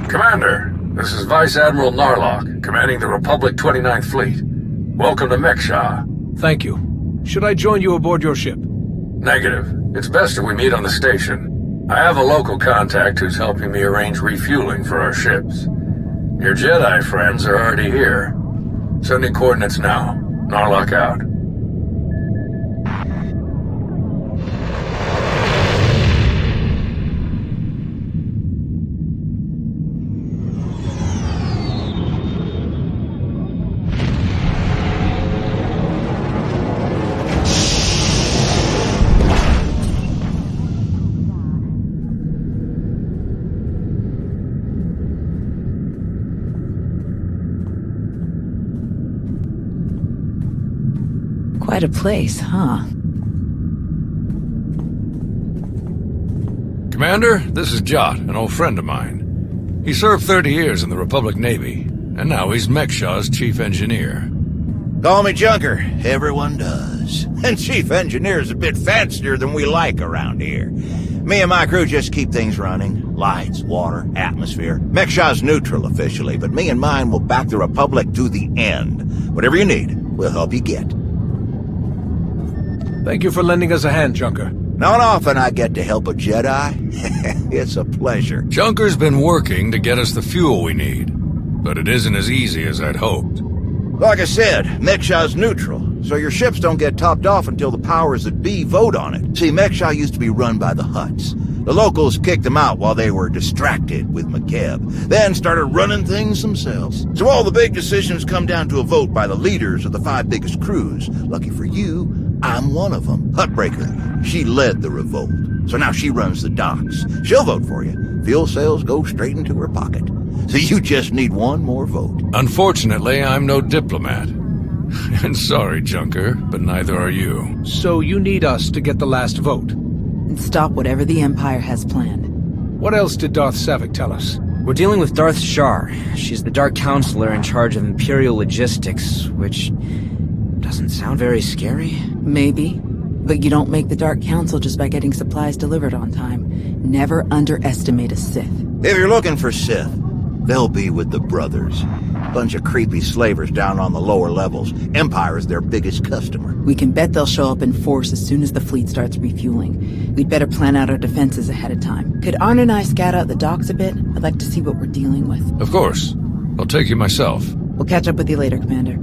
Commander, this is Vice Admiral Narlock, commanding the Republic 29th Fleet. Welcome to Mek-Sha. Thank you. Should I join you aboard your ship? Negative. It's best if we meet on the station. I have a local contact who's helping me arrange refueling for our ships. Your Jedi friends are already here. Sending coordinates now. Narlock out. Quite a place, huh? Commander, this is Jot, an old friend of mine. He served 30 years in the Republic Navy, and now he's Mek-Sha's chief engineer. Call me Junker. Everyone does. And chief engineer's a bit fancier than we like around here. Me and my crew just keep things running. Lights, water, atmosphere. Mek-Sha's neutral officially, but me and mine will back the Republic to the end. Whatever you need, we'll help you get. Thank you for lending us a hand, Junker. Not often I get to help a Jedi. It's a pleasure. Junker's been working to get us the fuel we need, but it isn't as easy as I'd hoped. Like I said, Mek-Sha's neutral, so your ships don't get topped off until the powers that be vote on it. See, Mek-Sha used to be run by the Hutts. The locals kicked them out while they were distracted with McKeb, then started running things themselves. So all the big decisions come down to a vote by the leaders of the 5 biggest crews. Lucky for you, I'm one of them. Huttbreaker. She led the revolt. So now she runs the docks. She'll vote for you. Fuel sales go straight into her pocket. So you just need one more vote. Unfortunately, I'm no diplomat. And sorry, Junker, but neither are you. So you need us to get the last vote? And stop whatever the Empire has planned. What else did Darth Savik tell us? We're dealing with Darth Shar. She's the Dark Counselor in charge of Imperial logistics, which doesn't sound very scary. Maybe. But you don't make the Dark Council just by getting supplies delivered on time. Never underestimate a Sith. If you're looking for Sith, they'll be with the Brothers. Bunch of creepy slavers down on the lower levels. Empire's their biggest customer. We can bet they'll show up in force as soon as the fleet starts refueling. We'd better plan out our defenses ahead of time. Could Arn and I scout out the docks a bit? I'd like to see what we're dealing with. Of course. I'll take you myself. We'll catch up with you later, Commander.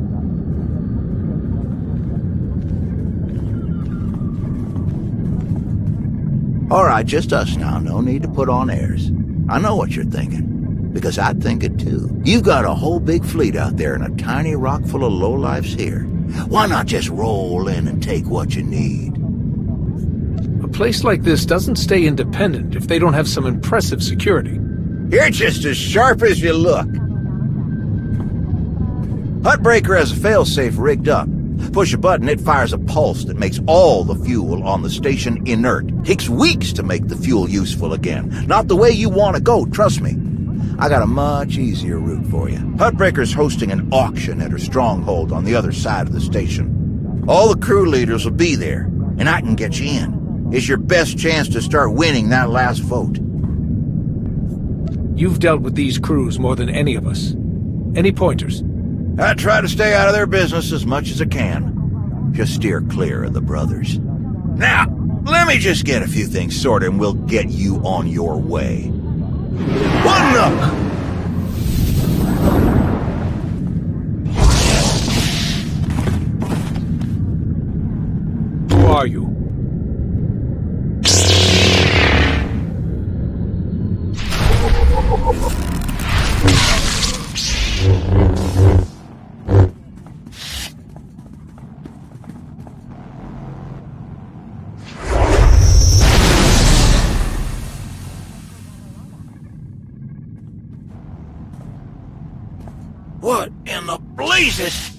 All right, just us now. No need to put on airs. I know what you're thinking. Because I'd think it too. You've got a whole big fleet out there and a tiny rock full of lowlifes here. Why not just roll in and take what you need? A place like this doesn't stay independent if they don't have some impressive security. You're just as sharp as you look. Huttbreaker has a failsafe rigged up. Push a button, it fires a pulse that makes all the fuel on the station inert. Takes weeks to make the fuel useful again. Not the way you want to go, trust me. I got a much easier route for you. Huttbreaker's hosting an auction at her stronghold on the other side of the station. All the crew leaders will be there, and I can get you in. It's your best chance to start winning that last vote. You've dealt with these crews more than any of us. Any pointers? I try to stay out of their business as much as I can. Just steer clear of the Brothers. Now, let me just get a few things sorted and we'll get you on your way. One up! Who are you? What in the blazes?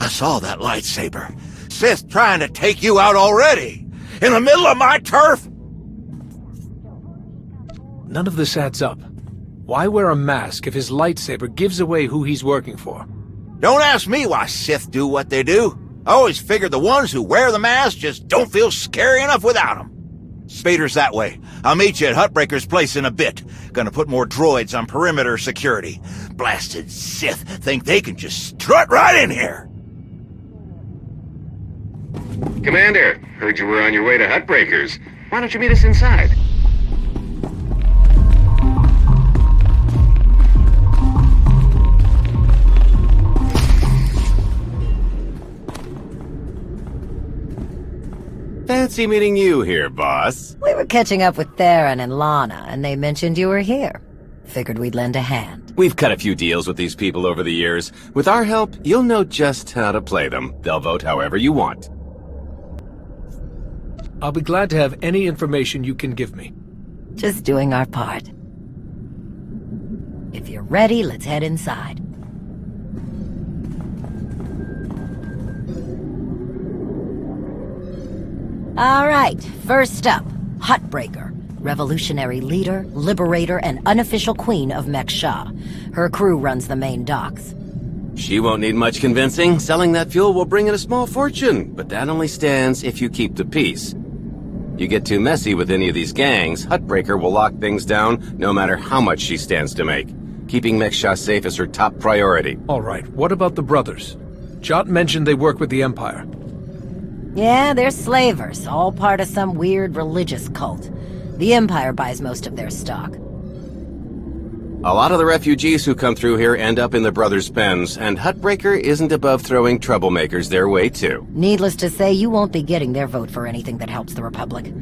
I saw that lightsaber. Sith trying to take you out already. In the middle of my turf? None of this adds up. Why wear a mask if his lightsaber gives away who he's working for? Don't ask me why Sith do what they do. I always figured the ones who wear the mask just don't feel scary enough without them. Speeder's that way. I'll meet you at Hutbreaker's place in a bit. Gonna put more droids on perimeter security. Blasted Sith think they can just strut right in here. Commander, heard you were on your way to Hutbreaker's. Why don't you meet us inside? Fancy meeting you here, boss. We were catching up with Theron and Lana, and they mentioned you were here. Figured we'd lend a hand. We've cut a few deals with these people over the years. With our help, you'll know just how to play them. They'll vote however you want. I'll be glad to have any information you can give me. Just doing our part. If you're ready, let's head inside. All right, first up, Hutbreaker. Revolutionary leader, liberator, and unofficial queen of Mek-Sha. Her crew runs the main docks. She won't need much convincing. Selling that fuel will bring in a small fortune, but that only stands if you keep the peace. You get too messy with any of these gangs, Hutbreaker will lock things down no matter how much she stands to make. Keeping Mek-Sha safe is her top priority. All right, what about the brothers? Jot mentioned they work with the Empire. Yeah, they're slavers, all part of some weird religious cult. The Empire buys most of their stock. A lot of the refugees who come through here end up in the brothers' pens, and Hutbreaker isn't above throwing troublemakers their way too. Needless to say, you won't be getting their vote for anything that helps the Republic.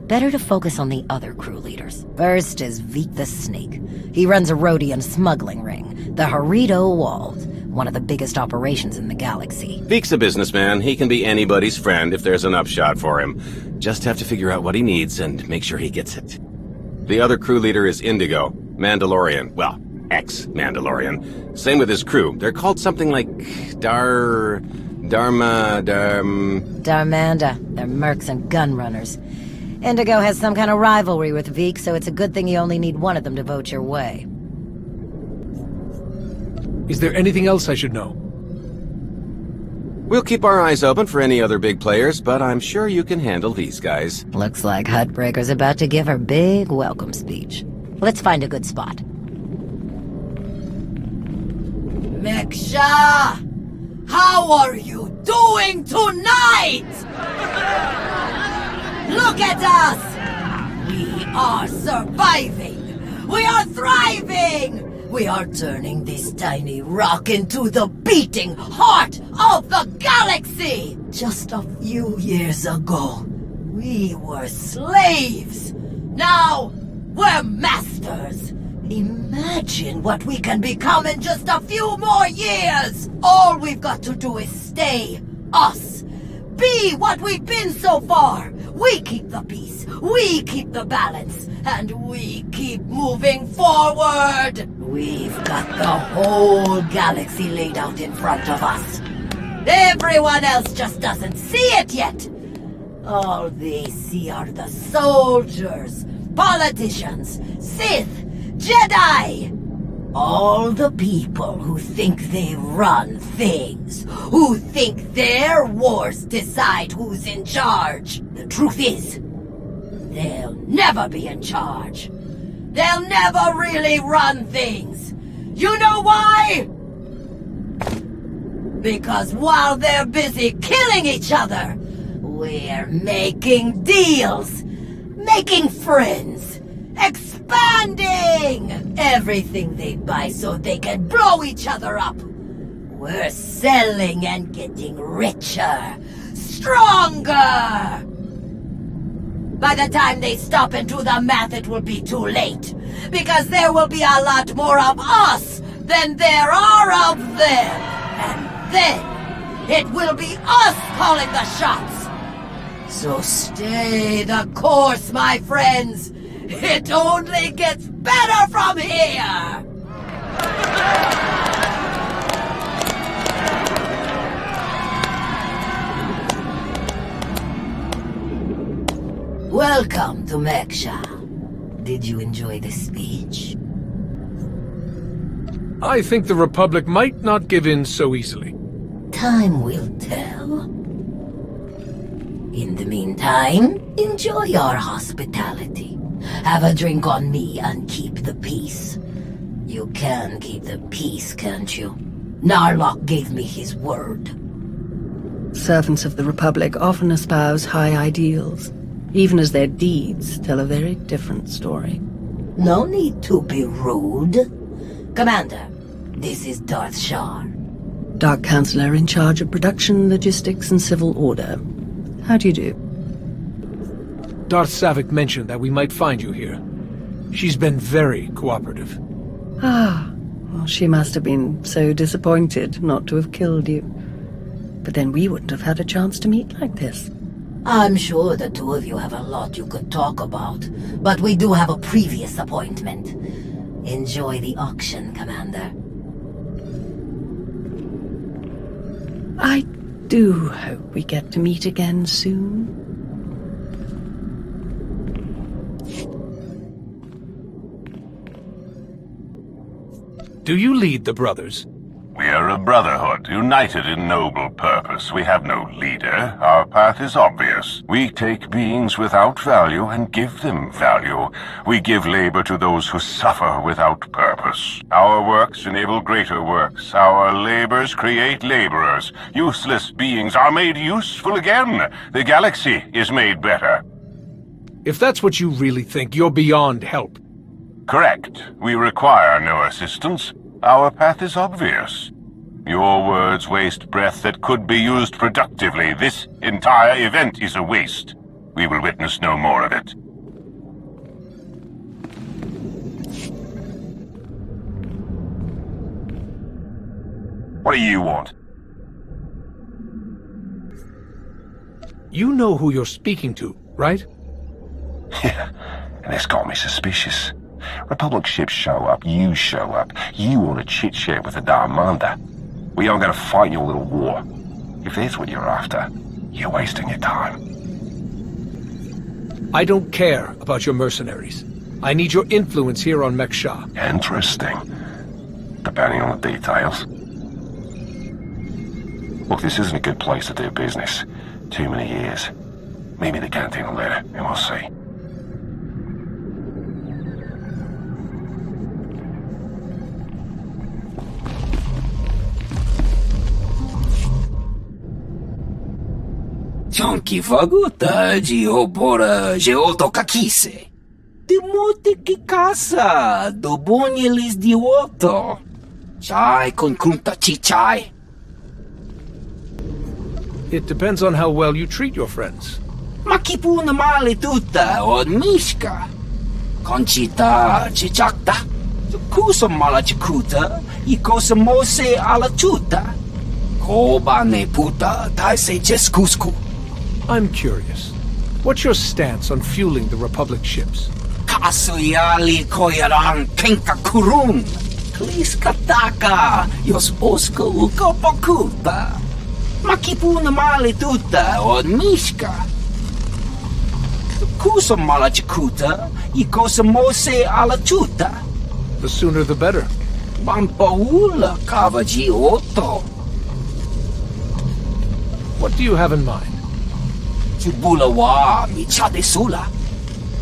Better to focus on the other crew leaders. First is Veek the Snake. He runs a Rhodian smuggling ring, the Harrido Wald, one of the biggest operations in the galaxy. Veek's a businessman. He can be anybody's friend if there's an upshot for him. Just have to figure out what he needs and make sure he gets it. The other crew leader is Indigo, Mandalorian. Well, ex-Mandalorian. Same with his crew. They're called something like Darmanda. They're mercs and gun runners. Indigo has some kind of rivalry with Veek, so it's a good thing you only need one of them to vote your way. Is there anything else I should know? We'll keep our eyes open for any other big players, but I'm sure you can handle these guys. Looks like Hutbreaker's about to give her big welcome speech. Let's find a good spot. Mek-Sha! How are you doing tonight? Look at us! We are surviving! We are thriving! We are turning this tiny rock into the beating heart of the galaxy! Just a few years ago, we were slaves. Now, we're masters. Imagine what we can become in just a few more years! All we've got to do is stay us. Be what we've been so far. We keep the peace, we keep the balance, and we keep moving forward. We've got the whole galaxy laid out in front of us. Everyone else just doesn't see it yet. All they see are the soldiers, politicians, Sith, Jedi. All the people who think they run things, who think their wars decide who's in charge. The truth is, they'll never be in charge. They'll never really run things. You know why? Because while they're busy killing each other, we're making deals, making friends, expanding everything they buy so they can blow each other up. We're selling and getting richer, stronger. By the time they stop and do the math, it will be too late. Because there will be a lot more of us than there are of them. And then, it will be us calling the shots. So stay the course, my friends. It only gets better from here! Welcome to Mek-Sha. Did you enjoy the speech? I think the Republic might not give in so easily. Time will tell. In the meantime, enjoy our hospitality. Have a drink on me and keep the peace. You can keep the peace, can't you? Narlock gave me his word. Servants of the Republic often espouse high ideals, even as their deeds tell a very different story. No need to be rude. Commander, this is Darth Shar. Dark Consular in charge of production, logistics, and civil order. How do you do? Darth Savik mentioned that we might find you here. She's been very cooperative. Ah, well, she must have been so disappointed not to have killed you. But then we wouldn't have had a chance to meet like this. I'm sure the two of you have a lot you could talk about, but we do have a previous appointment. Enjoy the auction, Commander. I do hope we get to meet again soon. Do you lead the brothers? We are a brotherhood, united in noble purpose. We have no leader. Our path is obvious. We take beings without value and give them value. We give labor to those who suffer without purpose. Our works enable greater works. Our labors create laborers. Useless beings are made useful again. The galaxy is made better. If that's what you really think, you're beyond help. Correct. We require no assistance. Our path is obvious. Your words waste breath that could be used productively. This entire event is a waste. We will witness no more of it. What do you want? You know who you're speaking to, right? Yeah, and it's got me suspicious. Republic ships show up, you show up. You want to chit-chat with the Darmander. We aren't going to fight your little war. If that's what you're after, you're wasting your time. I don't care about your mercenaries. I need your influence here on Mek-Sha. Interesting. Depending on the details. Look, this isn't a good place to do business. Too many years. Meet me at the canteen later, and we'll see. Chonky faguta geopora geotokakise. Demote que casa do bonyelis di otto. Chai con kunta chichai. It depends on how well you treat your friends. Makipuna male tutta od mishka. Conchita chichakta. Kusa mala chikuta. Ikosa mose ala tuta. Koba ne puta taise jeskusku. I'm curious. What's your stance on fueling the Republic ships? Kasuyali koyaran kenka kurun. Kliskataka yos oska ukopokuta. Makipuna male tuta od mishka. Kusa mala chikuta. Ikosa mose ala tuta. The sooner the better. Bampaula kavaji otto. What do you have in mind? Chubulawa michade sula.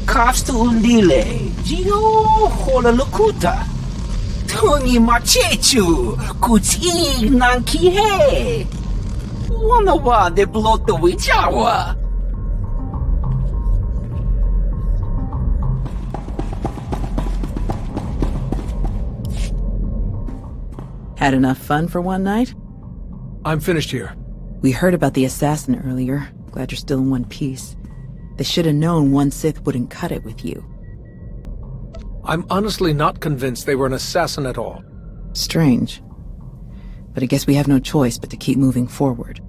Kafsta undile. Gio hola lukuta. Tuni machechu. Kuti nankihe. Wanawa de bloto wichawa. Had enough fun for one night? I'm finished here. We heard about the assassin earlier. Glad you're still in one piece. They should have known one Sith wouldn't cut it with you. I'm honestly not convinced they were an assassin at all. Strange. But I guess we have no choice but to keep moving forward.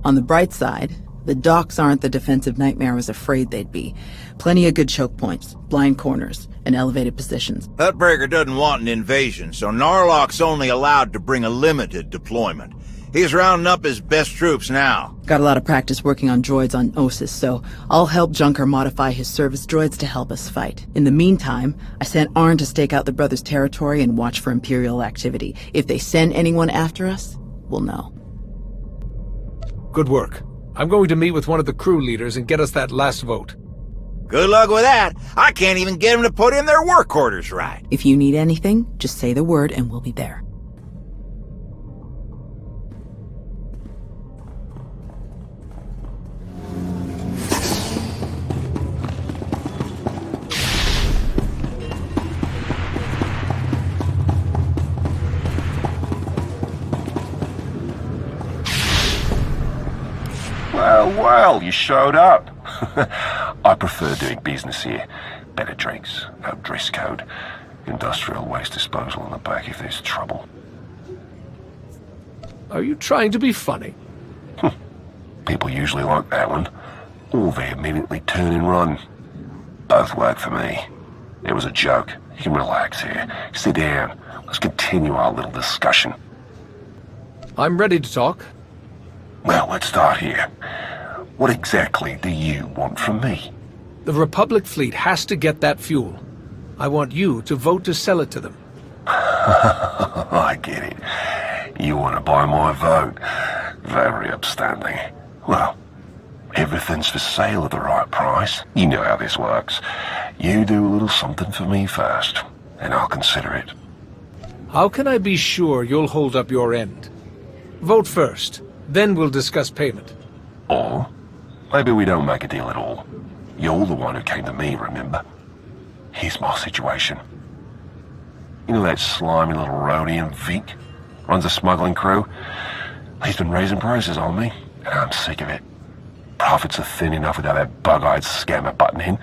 On the bright side, the docks aren't the defensive nightmare I was afraid they'd be. Plenty of good choke points, blind corners, and elevated positions. Hutbreaker doesn't want an invasion, so Narlock's only allowed to bring a limited deployment. He's rounding up his best troops now. Got a lot of practice working on droids on Ossus, so I'll help Junker modify his service droids to help us fight. In the meantime, I sent Arn to stake out the brothers' territory and watch for Imperial activity. If they send anyone after us, we'll know. Good work. I'm going to meet with one of the crew leaders and get us that last vote. Good luck with that. I can't even get them to put in their work orders right. If you need anything, just say the word and we'll be there. Well, you showed up. I prefer doing business here. Better drinks, no dress code, industrial waste disposal in the back if there's trouble. Are you trying to be funny? People usually like that one. Or they immediately turn and run. Both work for me. It was a joke. You can relax here. Sit down. Let's continue our little discussion. I'm ready to talk. Well, let's start here. What exactly do you want from me? The Republic fleet has to get that fuel. I want you to vote to sell it to them. I get it. You want to buy my vote. Very upstanding. Well, everything's for sale at the right price. You know how this works. You do a little something for me first, and I'll consider it. How can I be sure you'll hold up your end? Vote first, then we'll discuss payment. Or maybe we don't make a deal at all. You're the one who came to me, remember? Here's my situation. You know that slimy little roadie Vic? Runs a smuggling crew? He's been raising prices on me, and I'm sick of it. Profits are thin enough without that bug-eyed scammer butting in.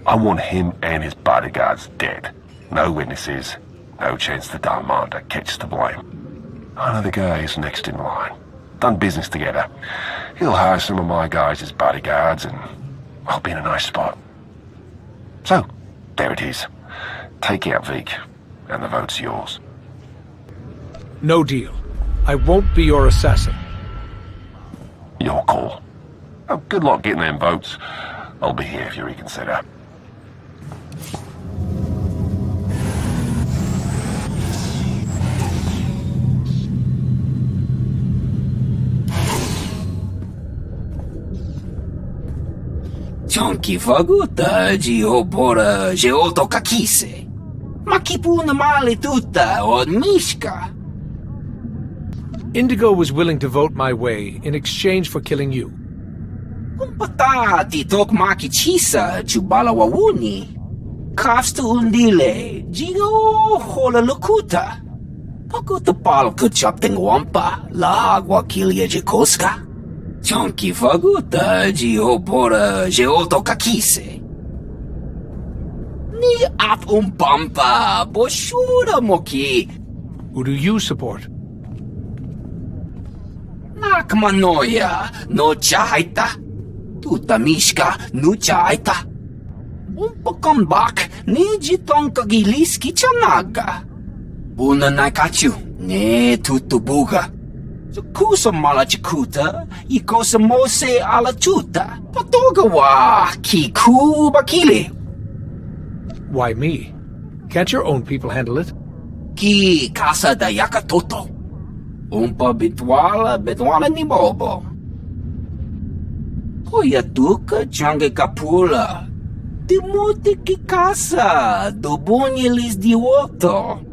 I want him and his bodyguards dead. No witnesses, no chance the Darmander catches the blame. I know the guy is next in line. Done business together. He'll hire some of my guys as bodyguards, and I'll be in a nice spot. So, there it is. Take out Vic, and the vote's yours. No deal. I won't be your assassin. Your call. Oh, good luck getting them votes. I'll be here if you reconsider. Chonky faguta giobora geoto kakise. Makipuna male tuta od mishka. Indigo was willing to vote my way in exchange for killing you. Kumpata ti tok maki chisa chubala wawuni. Kafstu undile jigo hola lukuta. Pakuta pal kuchap wampa la agua kilia jikoska. Chonky faguta giobora geoto kakise. Ni at pampa boshura moki. Who do you support? Nakmanoya no chaita. Tuta mishka no chaita. Umpakambak ni jitonka giliski chanaga. Buna nakachu ne tutubuga. Kusa malachikuta, ikosa mose alachuta, patogawa kiku bakile. Why me? Can't your own people handle it? Ki casa da yakatoto. Umpa bitwala ni bobo. Hoyatuka change kapula. Timuti ki casa, dobunyelis dioto.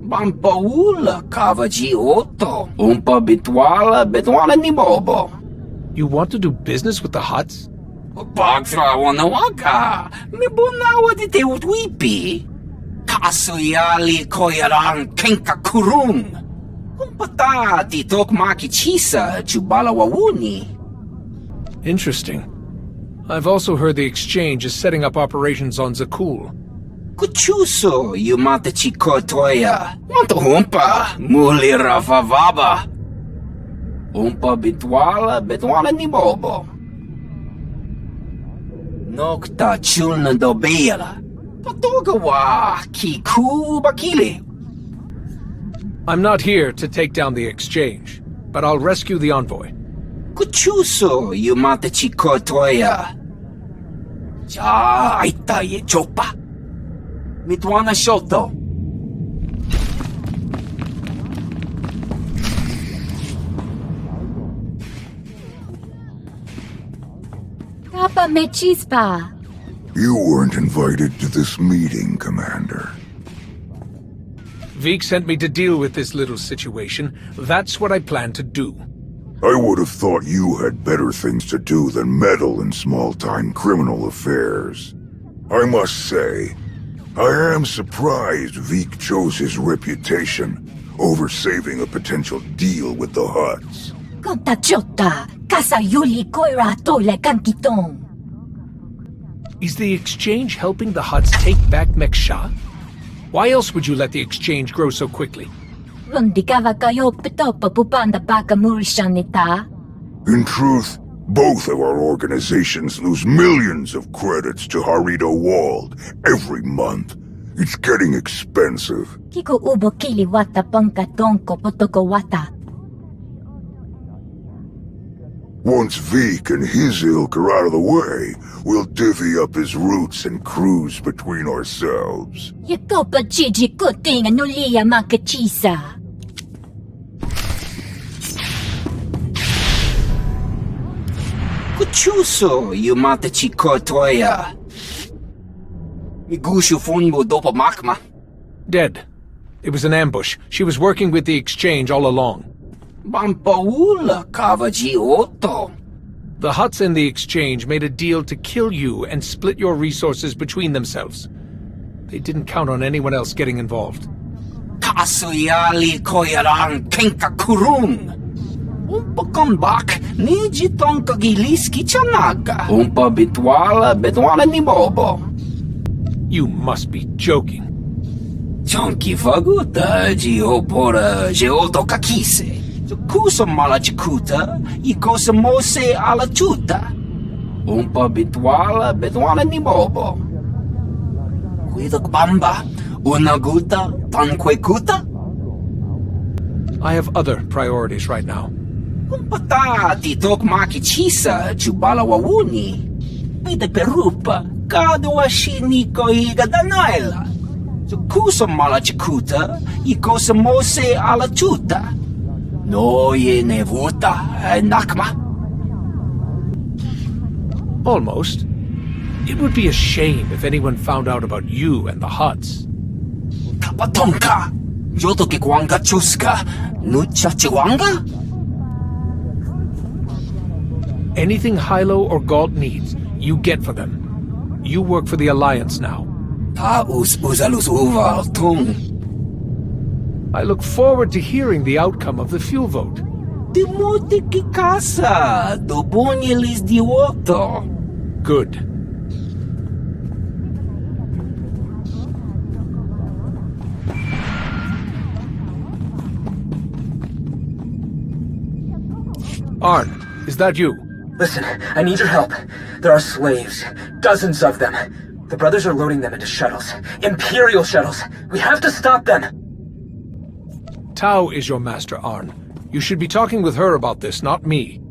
Bampaula kavaji oto. Umpa bitwala ni bobo. You want to do business with the Hutts? Bagfra wanawaka. Mibunawa di te utwipi. Kasuyali koyaran kenka kurung. Umpata ti tok maki chisa chubala wawuni. Interesting. I've also heard the Exchange is setting up operations on Zakul. Kuchuso yumata chikotoya. Wanto humpa muli rafavaba. Umpa bitwala ni bobo. Nokta chulna dobela. Patogawa kiku bakile. I'm not here to take down the Exchange, but I'll rescue the envoy. Kuchuso yumata chikotoya. Cha aita ye chopa. Mitwana shoto. Papa me chispa. You weren't invited to this meeting, Commander. Veek sent me to deal with this little situation. That's what I plan to do. I would have thought you had better things to do than meddle in small-time criminal affairs. I must say, I am surprised Veek chose his reputation over saving a potential deal with the Hutts. Is the exchange helping the Hutts take back Mek-Sha? Why else would you let the exchange grow so quickly? In truth, both of our organizations lose millions of credits to Harito Wald every month. It's getting expensive. Once Veek and his ilk are out of the way, we'll divvy up his routes and cruise between ourselves. Kuchuso, you mata chikotoya. Migushu funbo dopa makma. Dead. It was an ambush. She was working with the exchange all along. Bampaula kavaji oto. The Hutts and the exchange made a deal to kill you and split your resources between themselves. They didn't count on anyone else getting involved. Kasuyali koyaran kenka kurun. Umpa kombak niji tonka giliski chanaga. Umpa bitwala ni bobo. You must be joking. Chonki faguta jiopora jeoto kakise. Kusa mala chikuta, ikosa mose ala chuta. Umpa bitwala ni bobo. Kuidok bamba, unaguta, tanquekuta. I have other priorities right now. Umpata titok maki chisa chubala wawuni. Pide perupa, kadwa shiniko iga danaila. Kusa mala chikuta, ikosa mose ala chuta. No ye nevuta, nakma. Almost. It would be a shame if anyone found out about you and the Hutts. Kapatonka, yoto ke kwanga chuska, nucha chiwanga? Anything Hilo or Galt needs, you get for them. You work for the Alliance now. Ta uzalus uval tung. I look forward to hearing the outcome of the fuel vote. Timote ki casa, do bonyelis dioto. Good. Arn, is that you? Listen, I need your help. There are slaves. Dozens of them. The brothers are loading them into shuttles. Imperial shuttles. We have to stop them. Tau is your master, Arn. You should be talking with her about this, not me.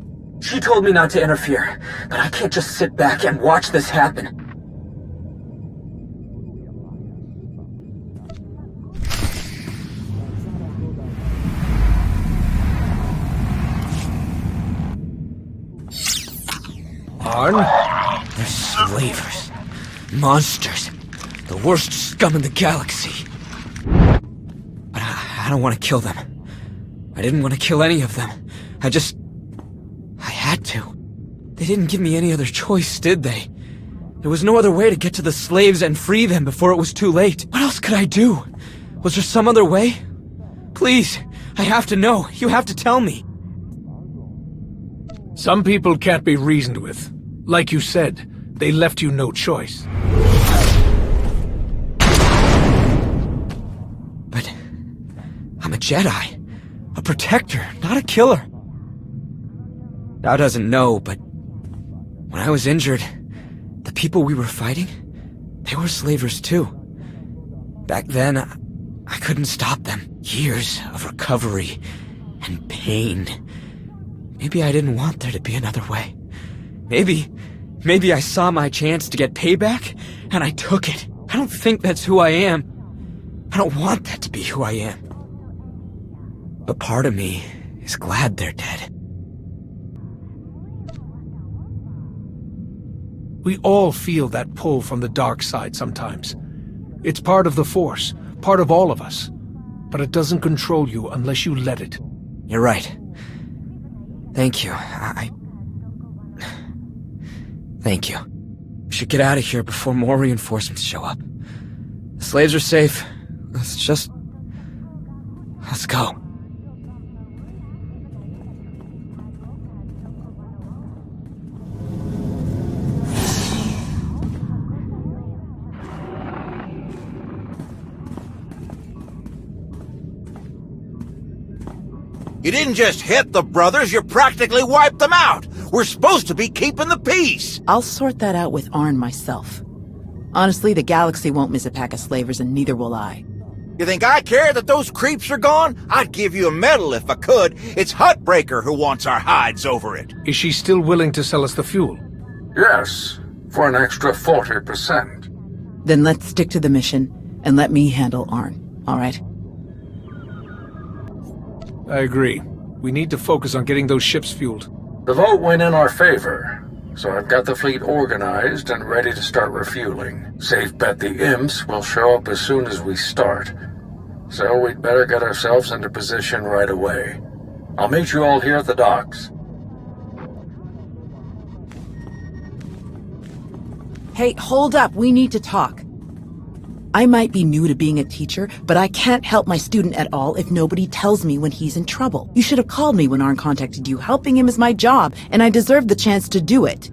She told me not to interfere, but I can't just sit back and watch this happen. Arn? They're slavers. Monsters. The worst scum in the galaxy. But I don't want to kill them. I didn't want to kill any of them. I had to. They didn't give me any other choice, did they? There was no other way to get to the slaves and free them before it was too late. What else could I do? Was there some other way? Please, I have to know. You have to tell me. Some people can't be reasoned with. Like you said, they left you no choice. But I'm a Jedi. A protector, not a killer. Tao doesn't know, but when I was injured, the people we were fighting, they were slavers too. Back then, I couldn't stop them. Years of recovery and pain. Maybe I didn't want there to be another way. Maybe I saw my chance to get payback, and I took it. I don't think that's who I am. I don't want that to be who I am. But part of me is glad they're dead. We all feel that pull from the dark side sometimes. It's part of the Force, part of all of us. But it doesn't control you unless you let it. You're right. Thank you. Thank you. We should get out of here before more reinforcements show up. The slaves are safe. Let's go. You didn't just hit the brothers, you practically wiped them out! We're supposed to be keeping the peace! I'll sort that out with Arn myself. Honestly, the galaxy won't miss a pack of slavers, and neither will I. You think I care that those creeps are gone? I'd give you a medal if I could. It's Huttbreaker who wants our hides over it. Is she still willing to sell us the fuel? Yes, for an extra 40%. Then let's stick to the mission, and let me handle Arn, all right? I agree. We need to focus on getting those ships fueled. The vote went in our favor, so I've got the fleet organized and ready to start refueling. Safe bet the imps will show up as soon as we start. So we'd better get ourselves into position right away. I'll meet you all here at the docks. Hey, hold up. We need to talk. I might be new to being a teacher, but I can't help my student at all if nobody tells me when he's in trouble. You should have called me when Arn contacted you. Helping him is my job, and I deserve the chance to do it.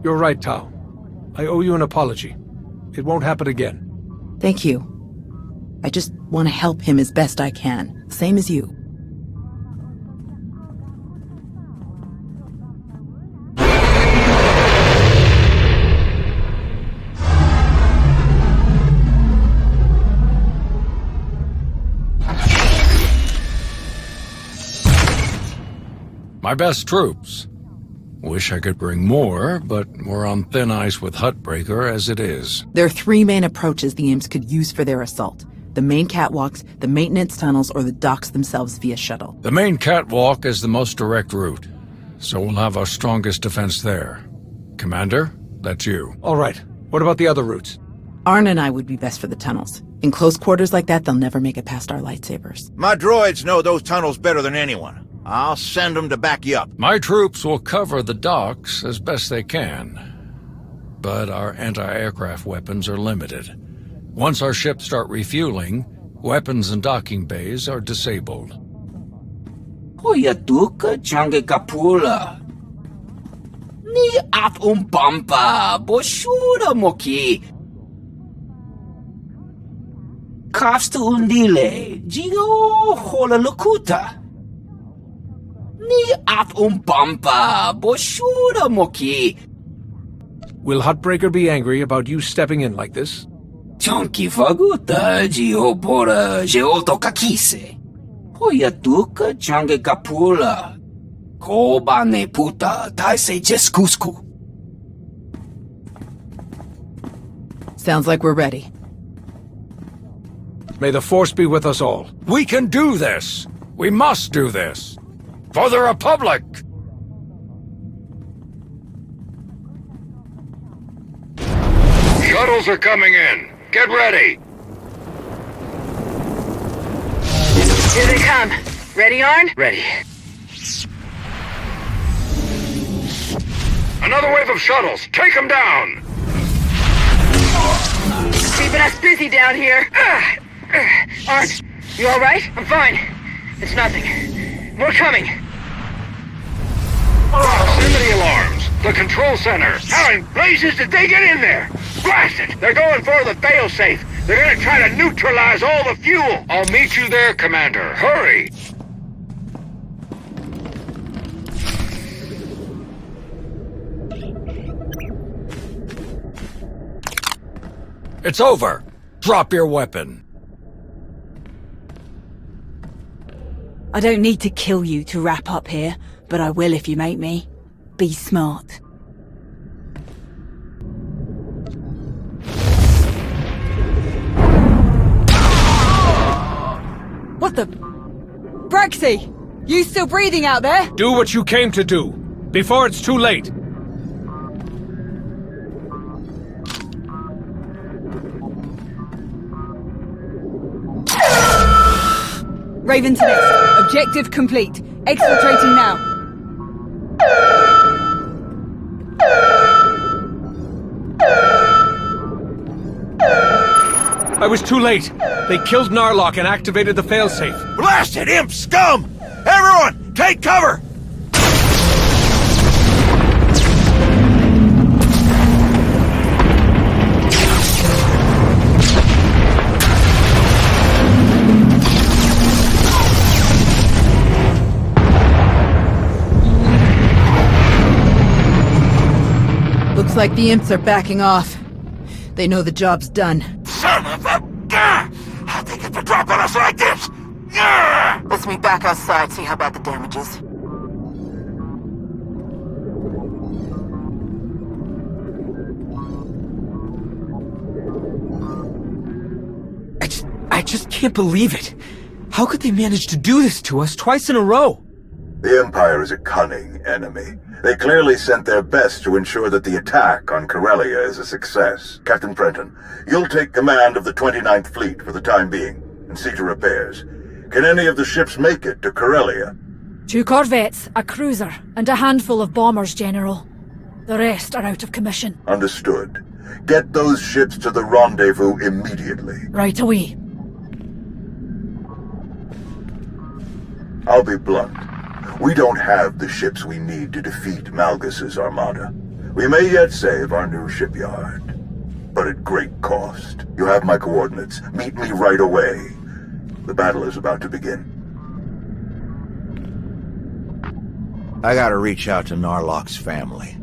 You're right, Tao. I owe you an apology. It won't happen again. Thank you. I just want to help him as best I can. Same as you. My best troops. Wish I could bring more, but we're on thin ice with Huttbreaker as it is. There are 3 main approaches the imps could use for their assault. The main catwalks, the maintenance tunnels, or the docks themselves via shuttle. The main catwalk is the most direct route, so we'll have our strongest defense there. Commander, that's you. All right. What about the other routes? Arn and I would be best for the tunnels. In close quarters like that, they'll never make it past our lightsabers. My droids know those tunnels better than anyone. I'll send them to back you up. My troops will cover the docks as best they can, but our anti-aircraft weapons are limited. Once our ships start refueling, weapons and docking bays are disabled. Hoyatuka change kapula. Ni at umpampa boshura moki. Kafsta undile, jigo hola lukuta. Ni at umpampa boshura moki. Will Huttbreaker be angry about you stepping in like this? Chonki faguta jiopora jeoto kakise. Hoyatuka change kapula. Kobane puta taise jeskusku. Sounds like we're ready. May the Force be with us all. We can do this! We must do this! For the Republic! Shuttles are coming in. Get ready! Here they come. Ready, Arn? Ready. Another wave of shuttles! Take them down! Keeping us busy down here. Arn, you alright? I'm fine. It's nothing. We're coming. Proximity alarms! The control center! How in blazes did they get in there? Blast it! They're going for the failsafe. They're gonna try to neutralize all the fuel. I'll meet you there, Commander. Hurry! It's over! Drop your weapon. I don't need to kill you to wrap up here, but I will if you make me. Be smart. What the... Braxy! You still breathing out there? Do what you came to do, before it's too late. Raven to next. Objective complete. Exfiltrating now. I was too late. They killed Narlock and activated the failsafe. Blasted imp scum! Everyone, take cover! Looks like the imps are backing off. They know the job's done. Son of a... How'd they get the drop on us like this? Let's meet back outside, see how bad the damage is. I just can't believe it. How could they manage to do this to us twice in a row? The Empire is a cunning enemy. They clearly sent their best to ensure that the attack on Corellia is a success. Captain Prenton, you'll take command of the 29th Fleet for the time being, and see to repairs. Can any of the ships make it to Corellia? 2 corvettes, a cruiser, and a handful of bombers, General. The rest are out of commission. Understood. Get those ships to the rendezvous immediately. Right away. I'll be blunt. We don't have the ships we need to defeat Malgus's armada. We may yet save our new shipyard, but at great cost. You have my coordinates. Meet me right away. The battle is about to begin. I gotta reach out to Narlock's family.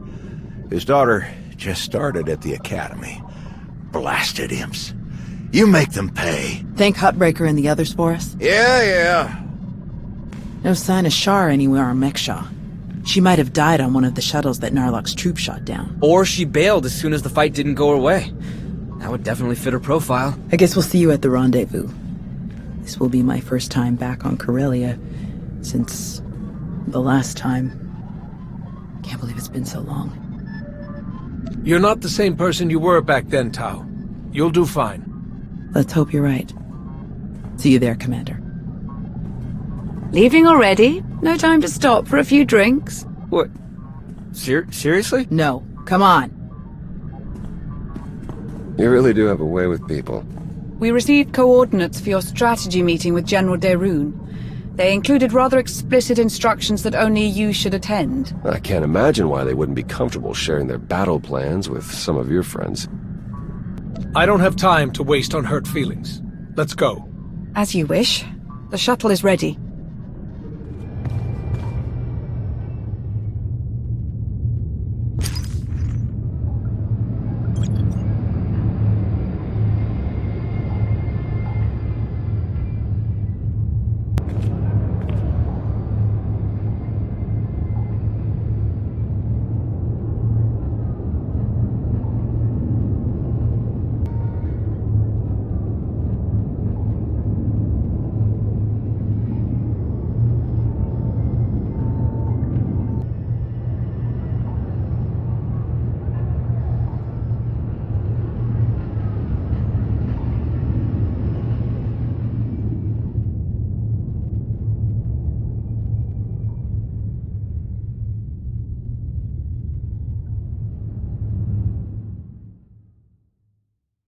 His daughter just started at the academy. Blasted imps. You make them pay. Thank Hutbreaker and the others for us? Yeah. No sign of Shar anywhere on Mek-Sha. She might have died on one of the shuttles that Narlock's troop shot down. Or she bailed as soon as the fight didn't go her way. That would definitely fit her profile. I guess we'll see you at the rendezvous. This will be my first time back on Corellia since the last time. Can't believe it's been so long. You're not the same person you were back then, Tau. You'll do fine. Let's hope you're right. See you there, Commander. Leaving already? No time to stop for a few drinks? What? Seriously? No. Come on. You really do have a way with people. We received coordinates for your strategy meeting with General Derun. They included rather explicit instructions that only you should attend. I can't imagine why they wouldn't be comfortable sharing their battle plans with some of your friends. I don't have time to waste on hurt feelings. Let's go. As you wish. The shuttle is ready.